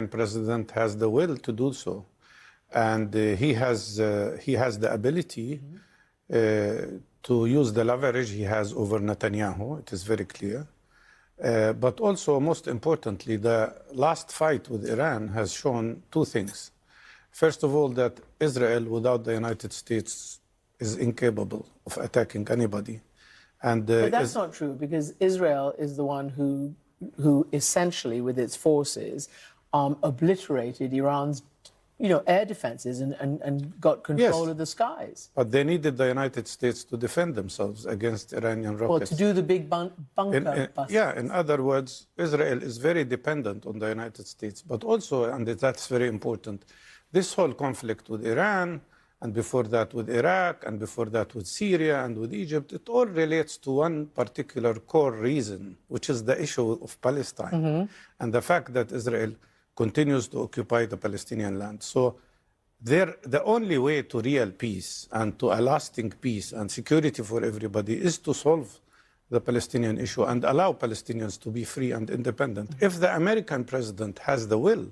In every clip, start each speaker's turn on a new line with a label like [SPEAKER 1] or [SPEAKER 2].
[SPEAKER 1] president has the will to do so, and he has the ability to use the leverage he has over Netanyahu. It is very clear. But also, most importantly, the last fight with Iran has shown two things. First of all, that Israel, without the United States, is incapable of attacking anybody. And
[SPEAKER 2] but that's not true, because Israel is the one who essentially, with its forces, obliterated Iran's air defenses and got control of the skies.
[SPEAKER 1] But they needed the United States to defend themselves against Iranian rockets.
[SPEAKER 2] Well, to do the big bunker busters.
[SPEAKER 1] Yeah, in other words, Israel is very dependent on the United States. But also, and that's very important, this whole conflict with Iran, and before that with Iraq, and before that with Syria and with Egypt, it all relates to one particular core reason, which is the issue of Palestine, and the fact that Israel continues to occupy the Palestinian land. So the only way to real peace and to a lasting peace and security for everybody is to solve the Palestinian issue and allow Palestinians to be free and independent. If the American president has the will,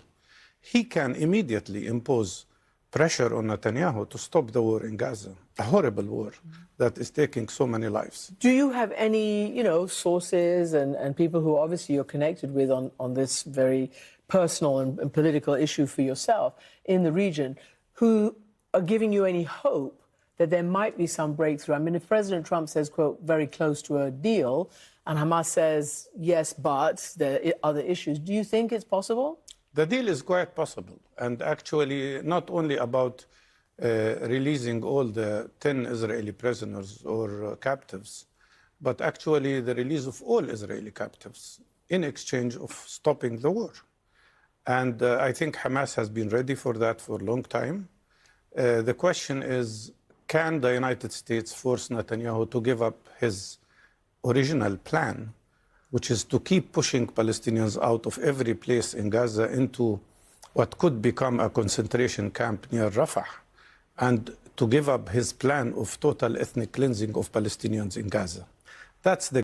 [SPEAKER 1] he can immediately impose pressure on Netanyahu to stop the war in Gaza, a horrible war that is taking so many lives.
[SPEAKER 2] Do you have any, sources and people who obviously you're connected with on this very personal and political issue for yourself in the region, who are giving you any hope that there might be some breakthrough? I mean, if President Trump says, quote, very close to a deal, and Hamas says, yes, but there are other issues, do you think it's possible?
[SPEAKER 1] The deal is quite possible, and actually not only about releasing all the 10 Israeli prisoners or captives, but actually the release of all Israeli captives in exchange of stopping the war. And I think Hamas has been ready for that for a long time. The question is, can the United States force Netanyahu to give up his original plan, which is to keep pushing Palestinians out of every place in Gaza into what could become a concentration camp near Rafah, and to give up his plan of total ethnic cleansing of Palestinians in Gaza? That's the